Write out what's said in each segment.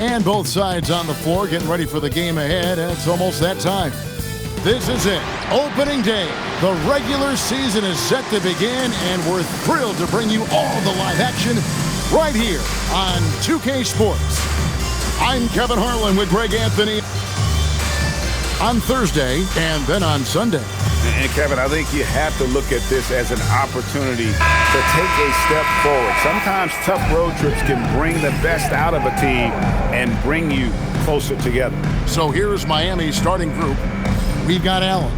And both sides on the floor getting ready for the game ahead, and it's almost that time. This is it. Opening day. The regular season is set to begin, and we're thrilled to bring you all the live action right here on 2K Sports. I'm Kevin Harlan with Greg Anthony on Thursday and then on Sunday. And Kevin, I think you have to look at this as an opportunity to take a step forward. Sometimes tough road trips can bring the best out of a team and bring you closer together. So here's Miami's starting group. We've got Allen.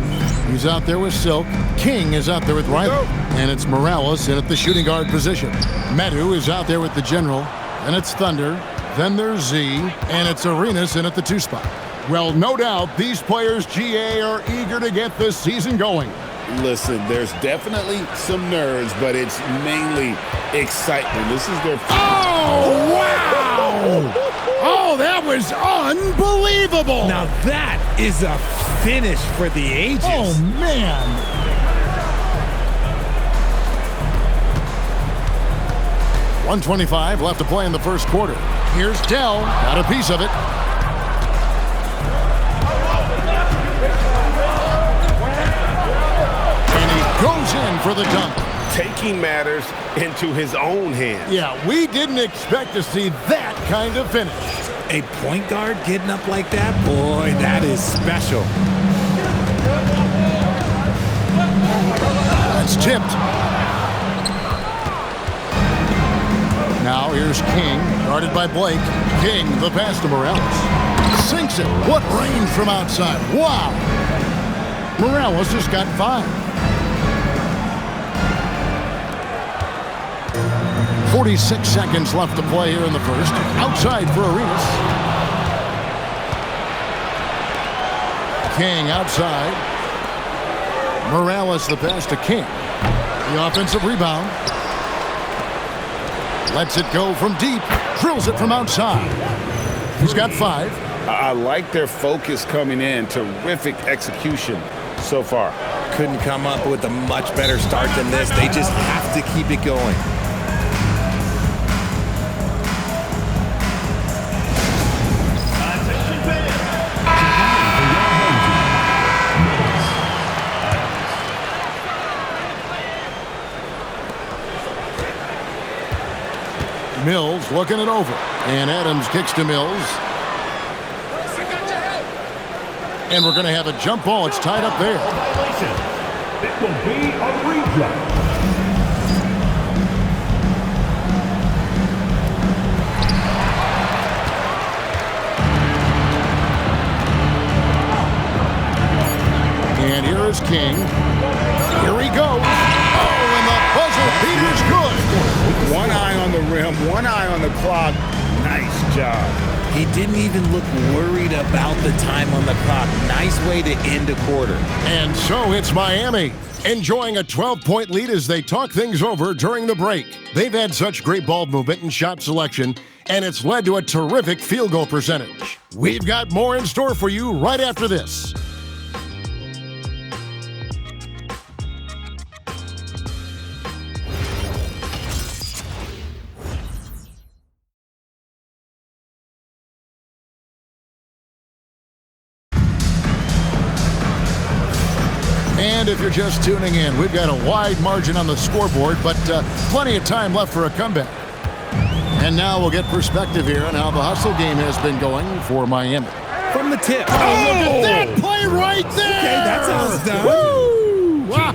He's out there with Silk. King is out there with Riley. And it's Morales in at the shooting guard position. Medu is out there with the general. And it's Thunder. Then there's Z. And it's Arenas in at the 2 spot. Well, no doubt these players, GA, are eager to get this season going. Listen, there's definitely some nerves, but it's mainly excitement. This is their... Oh, wow! Oh, that was unbelievable! Now that is a finish for the ages. Oh, man! .125 left to play in the first quarter. Here's Dell. Got a piece of it. And he goes in for the dunk. Taking matters into his own hands. Yeah, we didn't expect to see that kind of finish. A point guard getting up like that? Boy, that is special. That's tipped. Now here's King, guarded by Blake. King, the pass to Morales. Sinks it. What range from outside. Wow. Morales just got 5. 46 seconds left to play here in the first. Outside for Arenas. King outside. Morales the pass to King. The offensive rebound. Lets it go from deep. Drills it from outside. He's got 5. I like their focus coming in. Terrific execution so far. Couldn't come up with a much better start than this. They just have to keep it going. Mills looking it over. And Adams kicks to Mills. And we're going to have a jump ball. It's tied up there. It will be a reject. And here is King. Here he goes. Oh, and the buzzer beater's good. One eye on the rim, one eye on the clock. Nice job. He didn't even look worried about the time on the clock. Nice way to end a quarter. And so it's Miami, enjoying a 12-point lead as they talk things over during the break. They've had such great ball movement and shot selection, and it's led to a terrific field goal percentage. We've got more in store for you right after this. And if you're just tuning in, we've got a wide margin on the scoreboard, but plenty of time left for a comeback. And now we'll get perspective here on how the hustle game has been going for Miami. From the tip. Oh, look at that play right there! Okay, that's how it's done. Woo! Wow!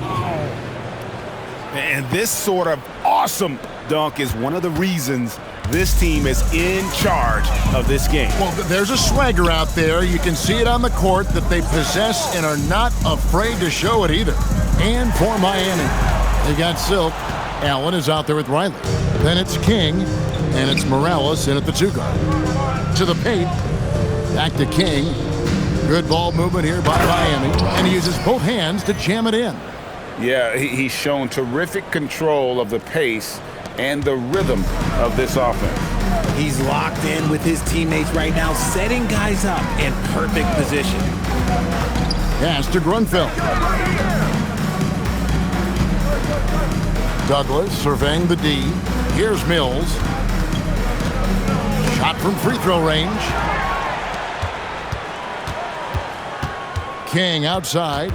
And this sort of awesome dunk is one of the reasons this team is in charge of this game. Well, there's a swagger out there. You can see it on the court that they possess and are not afraid to show it either. And for Miami, they got Silk. Allen is out there with Riley. Then it's King, and it's Morales in at the 2 guard. To the paint. Back to King. Good ball movement here by Miami. And he uses both hands to jam it in. Yeah, he's shown terrific control of the pace and the rhythm of this offense. He's locked in with his teammates right now, setting guys up in perfect position. Pass to Grunfeld. Douglas surveying the D. Here's Mills. Shot from free throw range. King outside.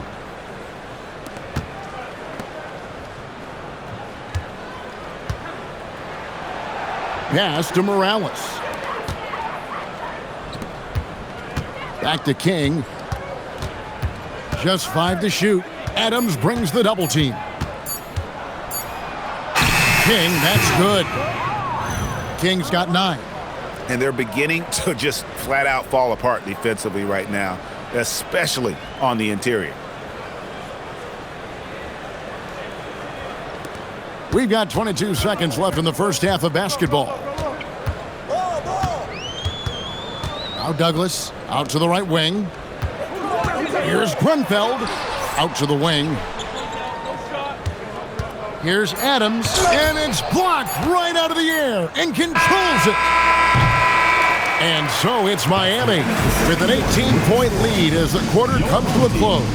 Pass to Morales. Back to King. Just 5 to shoot. Adams brings the double team. King, that's good. King's got 9. And they're beginning to just flat out fall apart defensively right now, especially on the interior. We've got 22 seconds left in the first half of basketball. Now Douglas out to the right wing. Here's Grunfeld out to the wing. Here's Adams, and it's blocked right out of the air and controls it. And so it's Miami with an 18-point lead as the quarter comes to a close.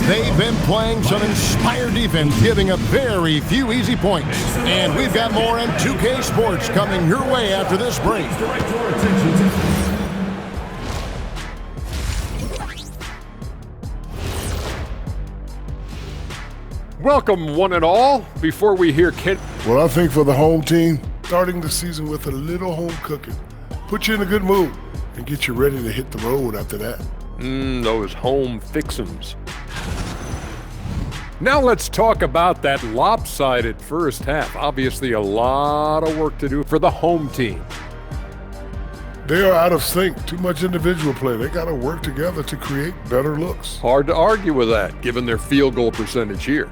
They've been playing some inspired defense, giving up very few easy points. And we've got more on 2K Sports coming your way after this break. Welcome, one and all. Before we hear Ken. Well, I think for the home team, starting the season with a little home cooking, put you in a good mood and get you ready to hit the road after that. Those home fixins'. Now let's talk about that lopsided first half. Obviously, a lot of work to do for the home team. They are out of sync. Too much individual play. They got to work together to create better looks. Hard to argue with that, given their field goal percentage here.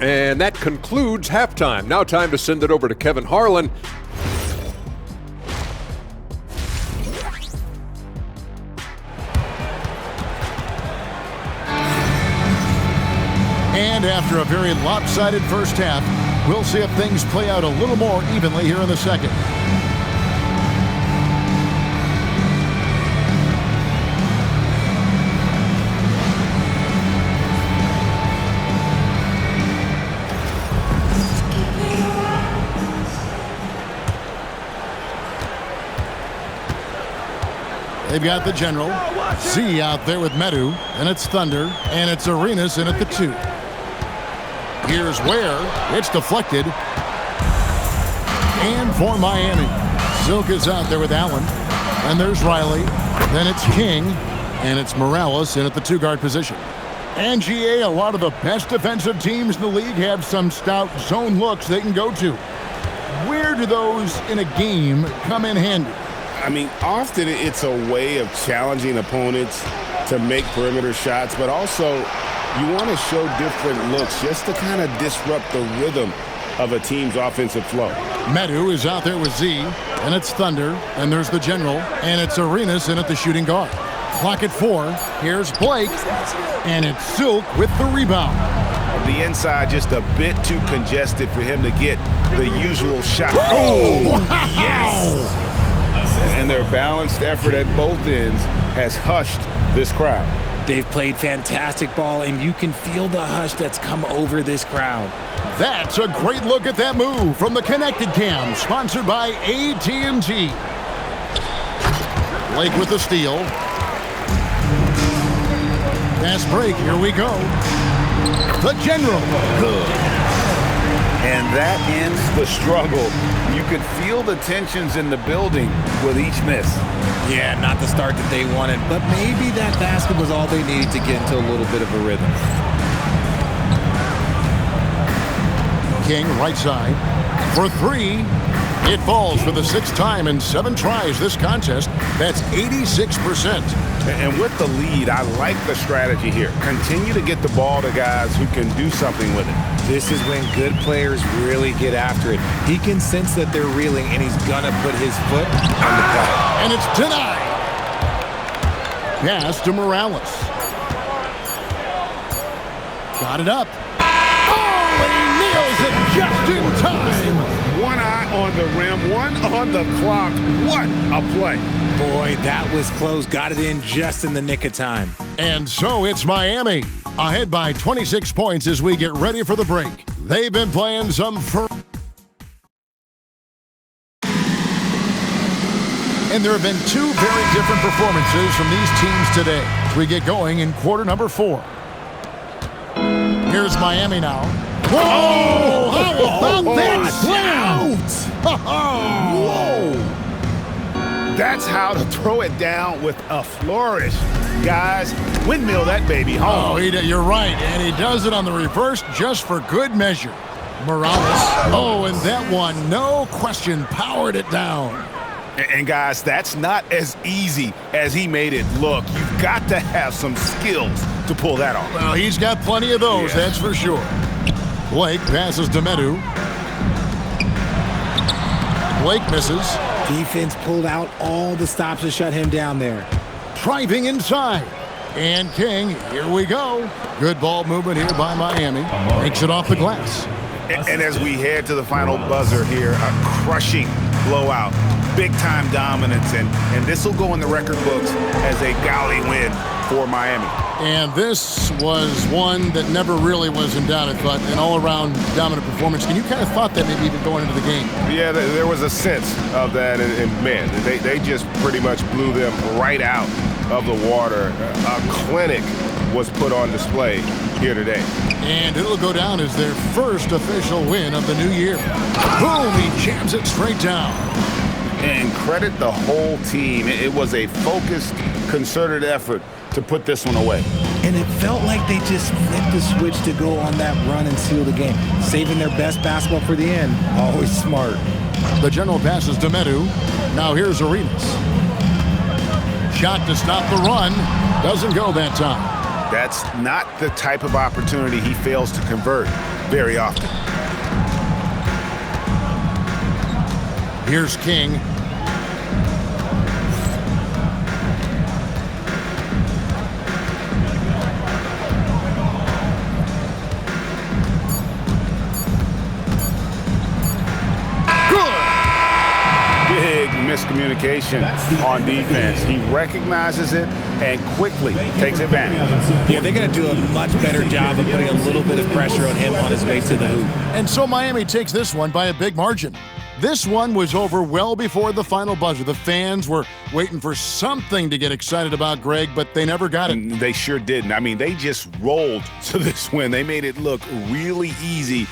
And that concludes halftime. Now time to send it over to Kevin Harlan. And after a very lopsided first half, we'll see if things play out a little more evenly here in the second. They've got the general. Z out there with Medu, and it's Thunder, and it's Arenas in at the 2. Here's Ware. It's deflected. And for Miami, Silk is out there with Allen. And there's Riley. Then it's King. And it's Morales in at the 2-guard position. And GA, a lot of the best defensive teams in the league have some stout zone looks they can go to. Where do those in a game come in handy? I mean, often it's a way of challenging opponents to make perimeter shots, but also you want to show different looks just to kind of disrupt the rhythm of a team's offensive flow. Medu is out there with Z, and it's Thunder, and there's the general, and it's Arenas in at the shooting guard. Clock at 4. Here's Blake, and it's Silk with the rebound. The inside just a bit too congested for him to get the usual shot. Oh, wow. Yes! And their balanced effort at both ends has hushed this crowd. They've played fantastic ball, and you can feel the hush that's come over this crowd. That's a great look at that move from the Connected Cam, sponsored by AT&T. Blake with the steal. Fast break, here we go. The general. Good. And that ends the struggle. You could feel the tensions in the building with each miss. Yeah, not the start that they wanted, but maybe that basket was all they needed to get into a little bit of a rhythm. King, right side, for 3. It falls for the 6th time in 7 tries this contest. That's 86%. And with the lead, I like the strategy here. Continue to get the ball to guys who can do something with it. This is when good players really get after it. He can sense that they're reeling, and he's gonna put his foot on the pedal. And it's denied. Pass to Morales. Got it up. Oh, and he nails it just in time. One eye on the rim, one on the clock. What a play. Boy, that was close. Got it in just in the nick of time. And so it's Miami, ahead by 26 points as we get ready for the break. They've been playing some And there have been two very different performances from these teams today as we get going in quarter number 4. Here's Miami now. Whoa! How about that slam? Whoa! That's how to throw it down with a flourish. Guys, windmill that baby home. Oh, you're right, and he does it on the reverse just for good measure. Morales. Oh, and that one, no question, powered it down. And guys, that's not as easy as he made it look. You've got to have some skills to pull that off. Well, he's got plenty of those, that's for sure. Blake passes to Medu. Blake misses. Defense pulled out all the stops to shut him down there. Driving inside. And King, here we go. Good ball movement here by Miami. Makes it off the glass. And as we head to the final buzzer here, a crushing blowout. Big-time dominance, and this will go in the record books as a golly win for Miami. And this was one that never really was in doubt, I thought, an all-around dominant performance. And you kind of thought that maybe even going into the game. Yeah, there was a sense of that, and man, they just pretty much blew them right out of the water. A clinic was put on display here today. And it'll go down as their first official win of the new year. Boom, he jams it straight down. And credit the whole team. It was a focused, concerted effort to put this one away. And it felt like they just flipped the switch to go on that run and seal the game. Saving their best basketball for the end. Always smart. The general passes to Medu. Now here's Arenas. Shot to stop the run. Doesn't go that time. That's not the type of opportunity he fails to convert very often. Here's King. Big miscommunication on defense. He recognizes it and quickly takes advantage. Yeah, they're going to do a much better job of putting a little bit of pressure on him on his way to the hoop. And so Miami takes this one by a big margin. This one was over well before the final buzzer. The fans were waiting for something to get excited about, Greg, but they never got it. They sure didn't. I mean, they just rolled to this win. They made it look really easy